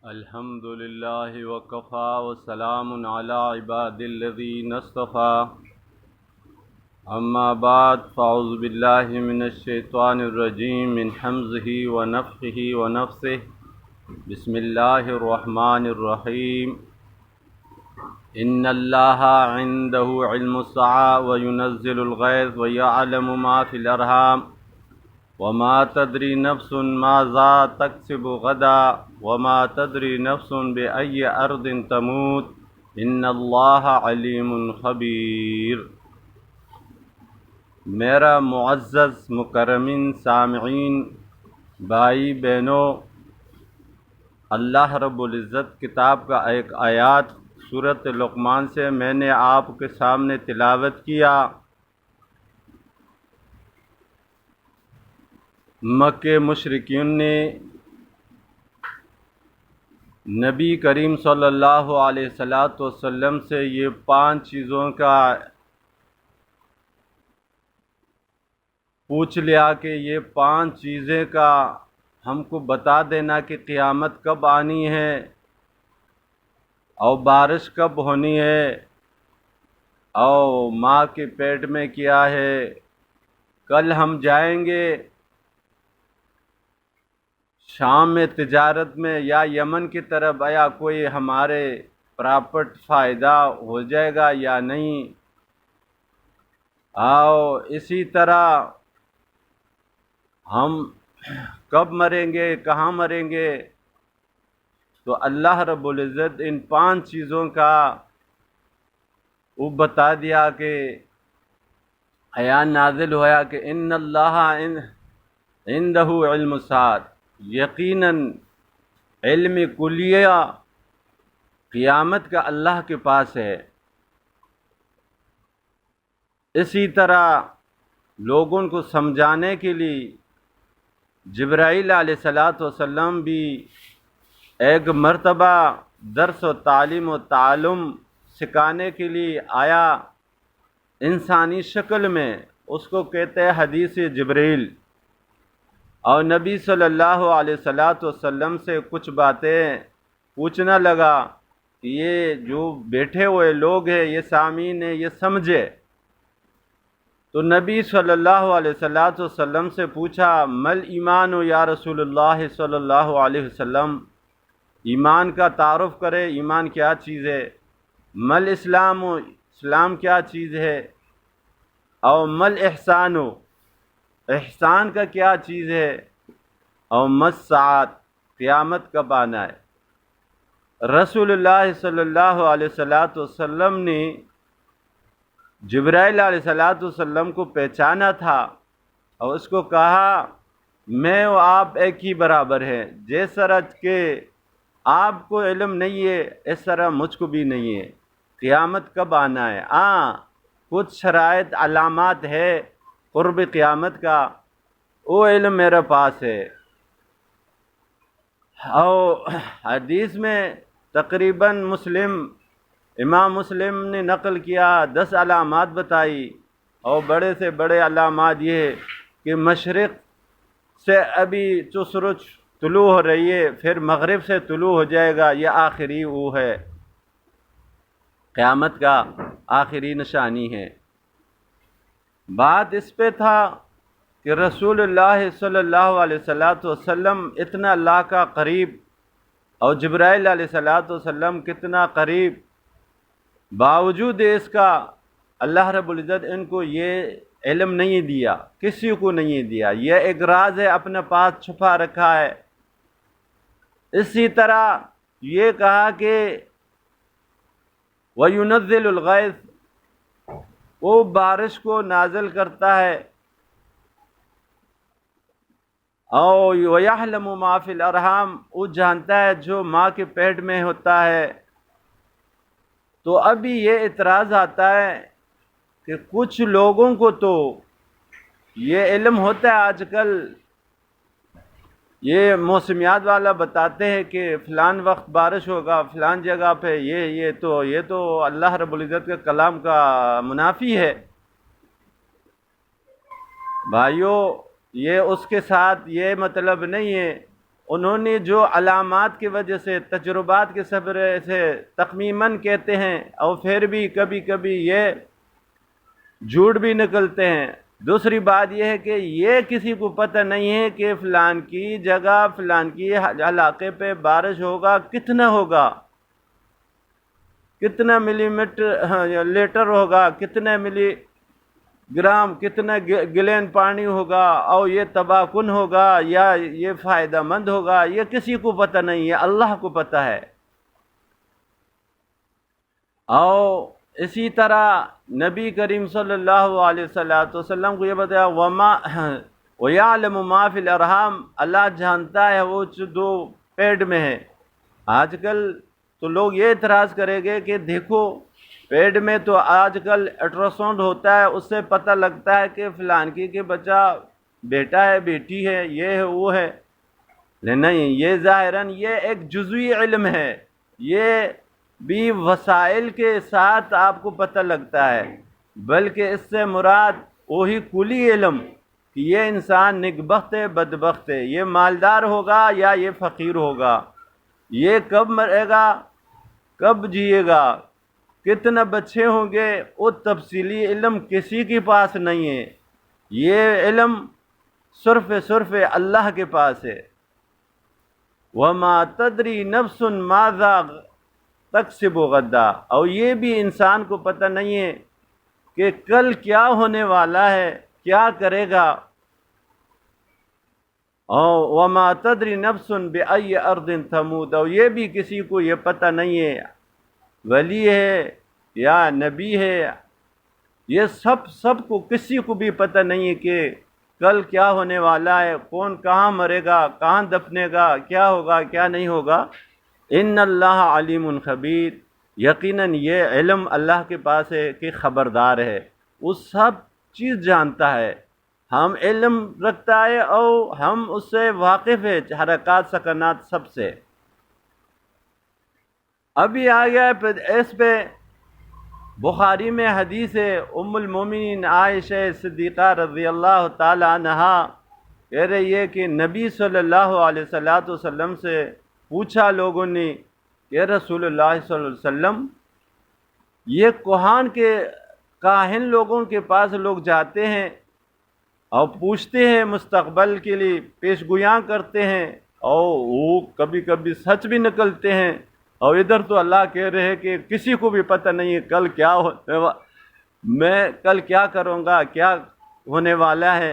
الحمد للہ وکفا وسلام علی عباد الذین اصطفیٰ اما بعد فاعوذ باللہ من الشیطان الرجیم من حمزہ ونفخہ ونفثہ بسم اللہ الرحمن الرحیم ان اللہ عندہ علم الساعۃ وینزل الغیث ویعلم ما فی الارحام وما تدری نفس ماذا تکسب غدا وما تدری نفس بأی ارض تموت ان اللہ علیم خبیر۔ میرا معزز مکرمین سامعین، بھائی بہنوں، اللہ رب العزت کتاب کا ایک آیات سورۃ لقمان سے میں نے آپ کے سامنے تلاوت کیا۔ مکہ مشرکین نے نبی کریم صلی اللہ علیہ وسلم سے یہ 5 چیزوں کا پوچھ لیا کہ یہ 5 چیزیں کا ہم کو بتا دینا کہ قیامت کب آنی ہے اور بارش کب ہونی ہے اور ماں کے پیٹ میں کیا ہے، کل ہم جائیں گے شام میں تجارت میں یا یمن کی طرف، آیا کوئی ہمارے پراپرٹ فائدہ ہو جائے گا یا نہیں، اور اسی طرح ہم کب مریں گے، کہاں مریں گے۔ تو اللہ رب العزت ان 5 چیزوں کا وہ بتا دیا کہ ایان نازل ہوا کہ ان اللہ عنده علم الساعۃ، یقیناً علم کلیہ قیامت کا اللہ کے پاس ہے۔ اسی طرح لوگوں کو سمجھانے کے لیے جبرائیل علیہ السلام بھی ایک مرتبہ درس و تعلیم و تعلم سکھانے کے لیے آیا انسانی شکل میں، اس کو کہتے ہیں حدیث جبرائیل، اور نبی صلی اللہ علیہ وسلم سے کچھ باتیں پوچھنا لگا کہ یہ جو بیٹھے ہوئے لوگ ہیں، یہ سامعین ہیں، یہ سمجھے۔ تو نبی صلی اللہ علیہ وسلم سے پوچھا مل ایمان یا رسول اللہ صلی اللہ علیہ وسلم، ایمان کا تعارف کرے، ایمان کیا چیز ہے، مل اسلام، اسلام کیا چیز ہے، اور مل احسان، احسان کا کیا چیز ہے، اور مساعت، قیامت کب آنا ہے۔ رسول اللہ صلی اللہ علیہ وسلم نے جبرائیل علیہ السلام کو پہچانا تھا اور اس کو کہا میں و آپ ایک ہی برابر ہیں، جس طرح کہ آپ کو علم نہیں ہے اس طرح مجھ کو بھی نہیں ہے قیامت کب آنا ہے۔ کچھ شرائط علامات ہے قرب قیامت کا، وہ علم میرے پاس ہے۔ اور حدیث میں تقریباً امام مسلم نے نقل کیا 10 علامات بتائی، اور بڑے سے بڑے علامات یہ ہے کہ مشرق سے ابھی جو سورج طلوع ہو رہی ہے پھر مغرب سے طلوع ہو جائے گا، یہ آخری وہ ہے، قیامت کا آخری نشانی ہے۔ بات اس پہ تھا کہ رسول اللہ صلی اللہ علیہ وسلم اتنا اللہ کا قریب اور جبرائیل علیہ السلام کتنا قریب، باوجود اس کا اللہ رب العزت ان کو یہ علم نہیں دیا، کسی کو نہیں دیا، یہ ایک راز ہے اپنے پاس چھپا رکھا ہے۔ اسی طرح یہ کہا کہ وَيُنَزِّلُ الْغَيْثَ، وہ بارش کو نازل کرتا ہے، اور وَيَعْلَمُ مَا فِي الْأَرْحَامِ، وہ جانتا ہے جو ماں کے پیٹ میں ہوتا ہے۔ تو ابھی یہ اعتراض آتا ہے کہ کچھ لوگوں کو تو یہ علم ہوتا ہے، آج کل یہ موسمیات والا بتاتے ہیں کہ فلان وقت بارش ہوگا فلان جگہ پہ، یہ تو اللہ رب العزت کے کلام کا منافی ہے۔ بھائیو، یہ اس کے ساتھ یہ مطلب نہیں ہے انہوں نے جو علامات کی وجہ سے، تجربات کے سبب سے تخمیماً کہتے ہیں، اور پھر بھی کبھی کبھی یہ جھوٹ بھی نکلتے ہیں۔ دوسری بات یہ ہے کہ یہ کسی کو پتہ نہیں ہے کہ فلان کی جگہ، فلان کی علاقے پہ بارش ہوگا، کتنا ہوگا، کتنا ملی لیٹر ہوگا، کتنے ملی گرام، کتنا گلین پانی ہوگا، اور یہ تباہ کن ہوگا یا یہ فائدہ مند ہوگا، یہ کسی کو پتہ نہیں ہے، اللہ کو پتہ ہے۔ اور اسی طرح نبی کریم صلی اللہ علیہ وسلم کو یہ بتایا وَيَعْلَمُ مَا فِي الْأَرْحَامِ، اللہ جانتا ہے وہ جو پیٹ میں ہے۔ آج کل تو لوگ یہ اعتراض کریں گے کہ دیکھو پیٹ میں تو آج کل الٹراساؤنڈ ہوتا ہے، اس سے پتہ لگتا ہے کہ فلان کی کہ بچہ بیٹا ہے، بیٹی ہے، یہ ہے، وہ ہے۔ نہیں، یہ ظاہراً یہ ایک جزوی علم ہے، یہ بھی وسائل کے ساتھ آپ کو پتہ لگتا ہے، بلکہ اس سے مراد وہی کلی علم کہ یہ انسان نیکبخت ہے، بدبخت ہے، یہ مالدار ہوگا یا یہ فقیر ہوگا، یہ کب مرے گا، کب جیے گا، کتنے بچے ہوں گے، وہ تفصیلی علم کسی کے پاس نہیں ہے۔ یہ علم صرف اللہ کے پاس ہے۔ وَمَا تَدْرِي نَفْسٌ مَاذَا تَكْسِبُ غَدًّا، اور یہ بھی انسان کو پتہ نہیں ہے کہ کل کیا ہونے والا ہے، کیا کرے گا۔ اور وَمَا تَدْرِي نَفْسٌ بِأَيِّ أَرْضٍ تَمُوتُ، اور یہ بھی کسی کو یہ پتہ نہیں ہے، ولی ہے یا نبی ہے، یہ سب کو کسی کو بھی پتہ نہیں ہے کہ کل کیا ہونے والا ہے، کون کہاں مرے گا، کہاں دفنے گا، کیا ہوگا، کیا نہیں ہوگا۔ ان اللہ علیم خبیر، یقیناً یہ علم اللہ کے پاس ہے کہ خبردار ہے، وہ سب چیز جانتا ہے، ہم علم رکھتا ہے اور ہم اس سے واقف ہے، حرکات سکنات سب سے۔ ابھی آ گیا اس پہ بخاری میں حدیث ہے، ام المومنین عائشہ صدیقہ رضی اللہ تعالی عنہا کہہ رہی ہے کہ نبی صلی اللہ علیہ وسلم سے پوچھا لوگوں نے کہ رسول اللہ صلی اللہ علیہ وسلم، یہ کاہن لوگوں کے پاس لوگ جاتے ہیں اور پوچھتے ہیں، مستقبل کے لیے پیش گویاں کرتے ہیں، اور وہ کبھی کبھی سچ بھی نکلتے ہیں، اور ادھر تو اللہ کہہ رہے ہیں کہ کسی کو بھی پتہ نہیں ہے کل کیا میں کل کیا کروں گا، کیا ہونے والا ہے۔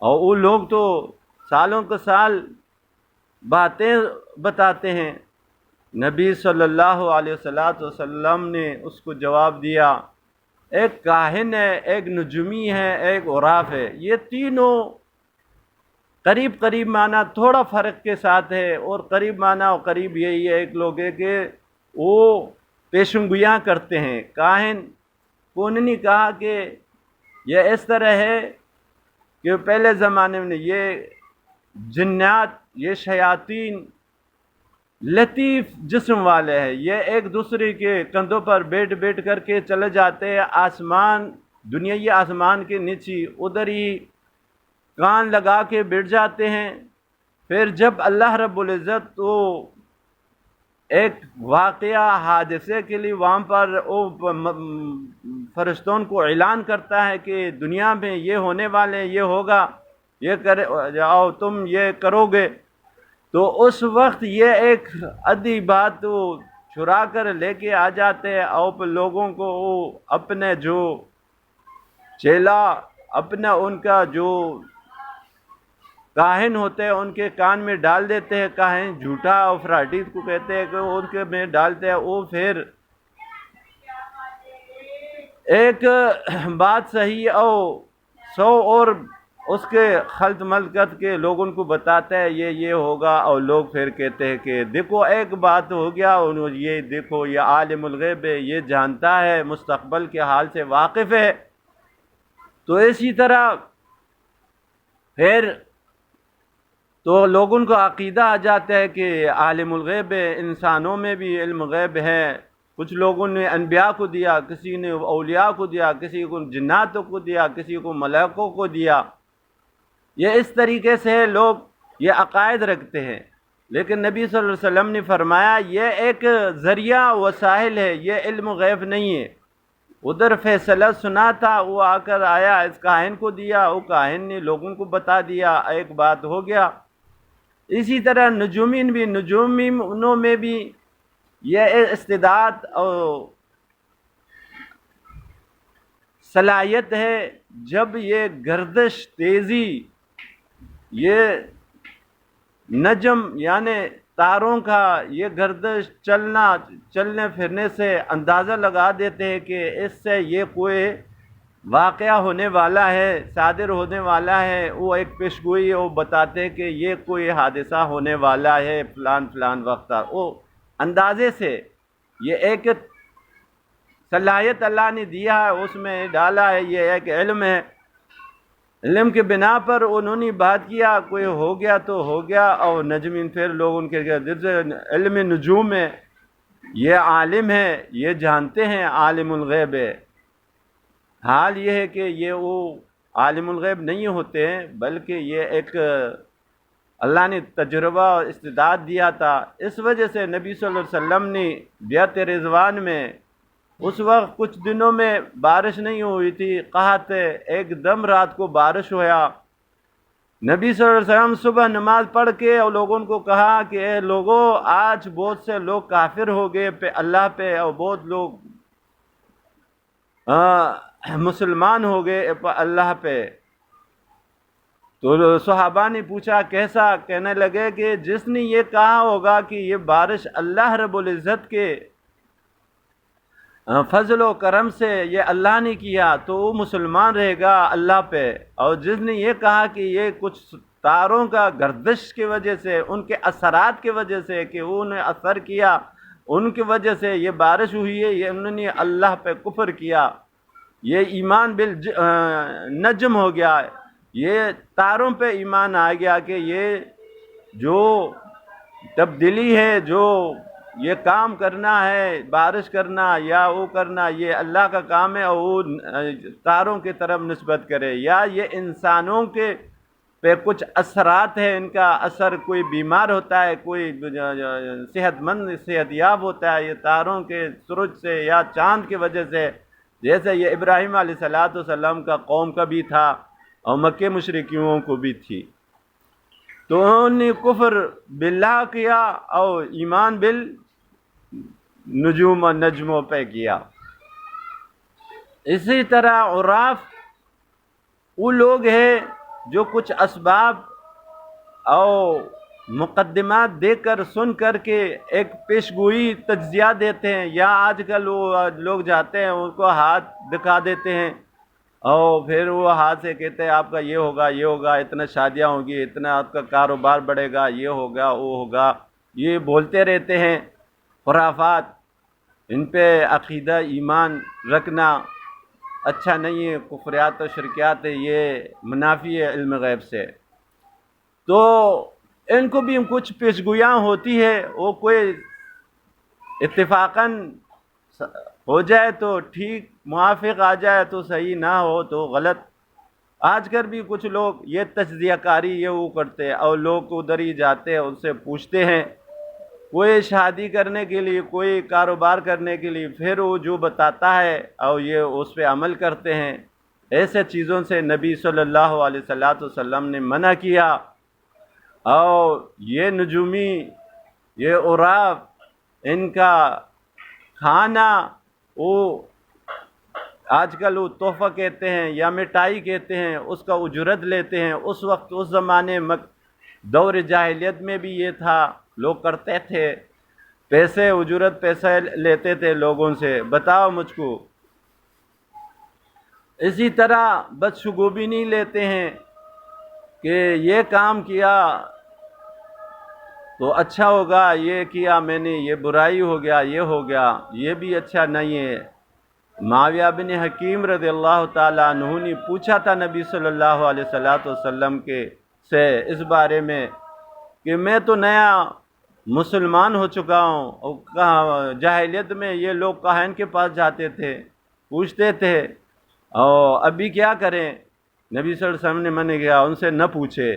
اور وہ لوگ تو سالوں کے سال باتیں بتاتے ہیں۔ نبی صلی اللہ علیہ وسلم نے اس کو جواب دیا، ایک کاہن ہے، ایک نجومی ہے، ایک عراف ہے، یہ تینوں قریب معنی تھوڑا فرق کے ساتھ ہے، اور قریب معنی اور قریب یہی ہے، ایک لوگ ہے کہ وہ پیشن گویاں کرتے ہیں۔ کاہن کو نہیں کہا کہ یہ اس طرح ہے کہ پہلے زمانے میں یہ جنات، یہ شیاطین لطیف جسم والے ہیں، یہ ایک دوسرے کے کندھوں پر بیٹھ کر کے چلے جاتے ہیں آسمان، دنیائی آسمان کے نیچے، ادھر ہی کان لگا کے بیٹھ جاتے ہیں۔ پھر جب اللہ رب العزت وہ ایک واقعہ حادثے کے لیے وہاں پر فرشتوں کو اعلان کرتا ہے کہ دنیا میں یہ ہونے والے، یہ ہوگا، یہ کرے جاؤ، تم یہ کرو گے، تو اس وقت یہ ایک ادھی بات وہ چرا کر لے کے آ جاتے ہیں، اور لوگوں کو وہ اپنے جو چیلا، اپنا ان کا جو کاہن ہوتے ہیں ان کے کان میں ڈال دیتے ہیں۔ کاہن جھوٹا اور فراڈی کو کہتے ہیں کہ ان کے میں ڈالتے ہیں، وہ پھر ایک بات صحیح اور 100 اور اس کے خلط ملکت کے لوگوں کو بتاتا ہے یہ ہوگا، اور لوگ پھر کہتے ہیں کہ دیکھو ایک بات ہو گیا، یہ دیکھو یہ عالم الغیب ہے، یہ جانتا ہے، مستقبل کے حال سے واقف ہے۔ تو اسی طرح پھر تو لوگوں کو عقیدہ آ جاتا ہے کہ عالم الغیب ہے، انسانوں میں بھی علم غیب ہے۔ کچھ لوگوں نے انبیاء کو دیا، کسی نے اولیاء کو دیا، کسی کو جناتوں کو دیا، کسی کو ملائکوں کو دیا۔ یہ اس طریقے سے لوگ یہ عقائد رکھتے ہیں۔ لیکن نبی صلی اللہ علیہ وسلم نے فرمایا یہ ایک ذریعہ وسائل ہے، یہ علم غیب نہیں ہے۔ ادھر فیصلہ سنا تھا، وہ آ کر آیا، اس کاہن کو دیا، وہ کاہن نے لوگوں کو بتا دیا، ایک بات ہو گیا۔ اسی طرح نجوموں میں بھی یہ استعداد اور صلاحیت ہے، جب یہ گردش تیزی، یہ نجم یعنی تاروں کا یہ گردش چلنے پھرنے سے اندازہ لگا دیتے ہیں کہ اس سے یہ کوئی واقعہ ہونے والا ہے، صادر ہونے والا ہے۔ وہ ایک پیشگوئی وہ بتاتے ہیں کہ یہ کوئی حادثہ ہونے والا ہے فلان وقت۔ وہ اندازے سے یہ ایک صلاحیت اللہ نے دیا ہے، اس میں ڈالا ہے، یہ ایک علم ہے۔ علم کے بنا پر انہوں نے بات کیا، کوئی ہو گیا تو ہو گیا، اور نجمین پھر لوگ ان کے علم نجوم ہے، یہ عالم ہے، یہ جانتے ہیں عالم الغیب ہے۔ حال یہ ہے کہ یہ وہ عالم الغیب نہیں ہوتے ہیں، بلکہ یہ ایک اللہ نے تجربہ اور استعداد دیا تھا۔ اس وجہ سے نبی صلی اللہ علیہ وسلم نے بیعت رضوان میں اس وقت کچھ دنوں میں بارش نہیں ہوئی تھی، قحط ہے، ایک دم رات کو بارش ہوا۔ نبی صلی اللہ علیہ وسلم صبح نماز پڑھ کے اور لوگوں کو کہا کہ اے لوگوں، آج بہت سے لوگ کافر ہو گئے اللہ پہ، اور بہت لوگ مسلمان ہو گئے اللہ پہ۔ تو صحابہ نے پوچھا کیسا؟ کہنے لگے کہ جس نے یہ کہا ہوگا کہ یہ بارش اللہ رب العزت کے فضل و کرم سے یہ اللہ نے کیا تو وہ مسلمان رہے گا اللہ پہ، اور جس نے یہ کہا کہ یہ کچھ تاروں کا گردش کی وجہ سے، ان کے اثرات کی وجہ سے کہ انہوں نے اثر کیا، ان کی وجہ سے یہ بارش ہوئی ہے، یہ انہوں نے اللہ پہ کفر کیا، یہ ایمان بالنجم ہو گیا، یہ تاروں پہ ایمان آ گیا کہ یہ جو تبدیلی ہے، جو یہ کام کرنا ہے، بارش کرنا یا وہ کرنا، یہ اللہ کا کام ہے، اور وہ تاروں کی طرف نسبت کرے، یا یہ انسانوں کے پہ کچھ اثرات ہیں، ان کا اثر، کوئی بیمار ہوتا ہے، کوئی صحت یاب ہوتا ہے، یہ تاروں کے سورج سے یا چاند کی وجہ سے، جیسے یہ ابراہیم علیہ السلام کا قوم کا بھی تھا اور مکہ مشرکیوں کو بھی تھی۔ تو انہوں نے کفر باللہ کیا اور ایمان نجوم و نجموں پہ کیا۔ اسی طرح عراف وہ لوگ ہیں جو کچھ اسباب اور مقدمات دے کر سن کر کے ایک پیشگوئی تجزیہ دیتے ہیں، یا آج کل وہ لوگ جاتے ہیں ان کو ہاتھ دکھا دیتے ہیں اور پھر وہ ہاتھ سے کہتے ہیں آپ کا یہ ہوگا، یہ ہوگا، اتنا شادیاں ہوں گی، اتنا آپ کا کاروبار بڑھے گا، یہ ہوگا، وہ ہوگا، یہ بولتے رہتے ہیں۔ خرافات، ان پہ عقیدہ ایمان رکھنا اچھا نہیں ہے، کفریات و شرکیات ہے، یہ منافی ہے علم غیب سے۔ تو ان کو بھی کچھ پیشگویاں ہوتی ہے، وہ کوئی اتفاقاً ہو جائے تو ٹھیک، موافق آ جائے تو صحیح، نہ ہو تو غلط۔ آج کل بھی کچھ لوگ یہ تجزیہ کاری یہ وہ کرتے ہیں، اور لوگ ادھر ہی جاتے ہیں، ان سے پوچھتے ہیں، کوئی شادی کرنے کے لیے، کوئی کاروبار کرنے کے لیے، پھر وہ جو بتاتا ہے اور یہ اس پہ عمل کرتے ہیں۔ ایسے چیزوں سے نبی صلی اللہ علیہ وسلم نے منع کیا۔ اور یہ نجومی، یہ عراف، ان کا کھانا، وہ آج کل وہ تحفہ کہتے ہیں یا مٹائی کہتے ہیں، اس کا اجرت لیتے ہیں۔ اس وقت اس زمانے دور جاہلیت میں بھی یہ تھا، لوگ کرتے تھے، پیسے اجرت پیسے لیتے تھے لوگوں سے، بتاؤ مجھ کو۔ اسی طرح بدشگوبی نہیں لیتے ہیں کہ یہ کام کیا تو اچھا ہوگا، یہ کیا میں نے، یہ برائی ہو گیا، یہ ہو گیا، یہ بھی اچھا نہیں ہے۔ معاویہ بن حکیم رضی اللہ تعالیٰ عنہ نے پوچھا تھا نبی صلی اللہ علیہ وسلم سے اس بارے میں کہ میں تو نیا مسلمان ہو چکا ہوں، اور جاہلیت میں یہ لوگ کاہن کے پاس جاتے تھے، پوچھتے تھے، اور ابھی کیا کریں؟ نبی صلی اللہ علیہ وسلم نے منع کیا، ان سے نہ پوچھے۔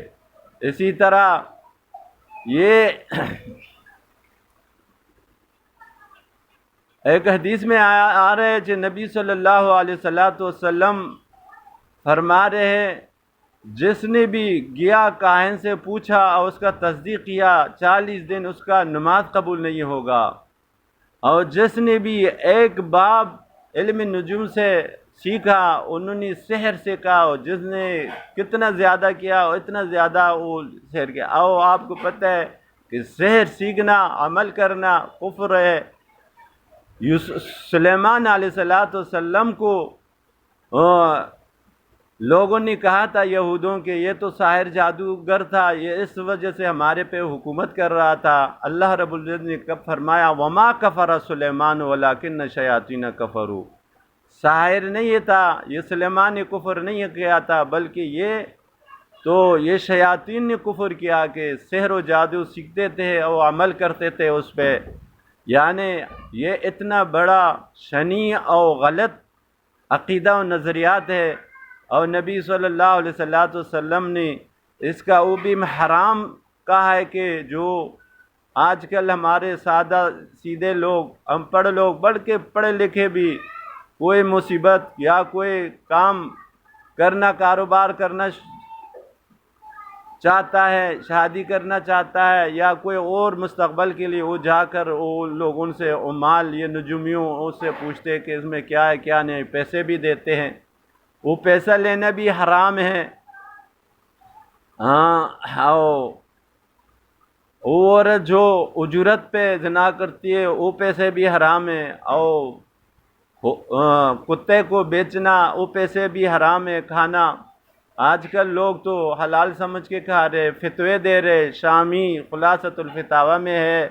اسی طرح یہ ایک حدیث میں آ رہے ہے کہ نبی صلی اللہ علیہ وسلم فرما رہے ہیں جس نے بھی گیا کاہن سے پوچھا اور اس کا تصدیق کیا 40 دن اس کا نماز قبول نہیں ہوگا، اور جس نے بھی ایک باب علم نجوم سے سیکھا انہوں نے سحر سیکھا، اور جس نے کتنا زیادہ کیا اور اتنا زیادہ وہ سحر کیا۔ اور آپ کو پتہ ہے کہ سحر سیکھنا عمل کرنا کفر ہے۔ سلیمان علیہ السلام کو لوگوں نے کہا تھا یہودوں کے یہ تو ساحر جادوگر تھا، یہ اس وجہ سے ہمارے پہ حکومت کر رہا تھا۔ اللہ رب العزت نے کب فرمایا وما کفر سلیمان ولکن الشیاطین کفروا، ساحر نہیں یہ تھا، یہ سلیمان نے کفر نہیں کیا تھا، بلکہ یہ شیاطین نے کفر کیا کہ سحر و جادو سیکھتے تھے اور عمل کرتے تھے اس پہ۔ یعنی یہ اتنا بڑا شنیع اور غلط عقیدہ و نظریات ہے، اور نبی صلی اللہ علیہ وسلم نے اس کا وہ بھی حرام کہا ہے کہ جو آج کل ہمارے سادہ سیدھے لوگ ان پڑھ لوگ بلکہ پڑھے لکھے بھی کوئی مصیبت یا کوئی کام کرنا کاروبار کرنا چاہتا ہے، شادی کرنا چاہتا ہے یا کوئی اور مستقبل کے لیے، وہ جا کر وہ لوگ ان سے مال یہ نجومیوں اس سے پوچھتے ہیں کہ اس میں کیا ہے کیا نہیں، پیسے بھی دیتے ہیں، وہ پیسہ لینا بھی حرام ہے۔ ہاں، اور جو اجرت پہ زنا کرتی ہے وہ پیسے بھی حرام ہیں، اور کتے کو بیچنا وہ پیسے بھی حرام ہے کھانا۔ آج کل لوگ تو حلال سمجھ کے کھا رہے، فتوے دے رہے۔ شامی خلاصۃ الفتاوی میں ہے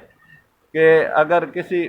کہ اگر کسی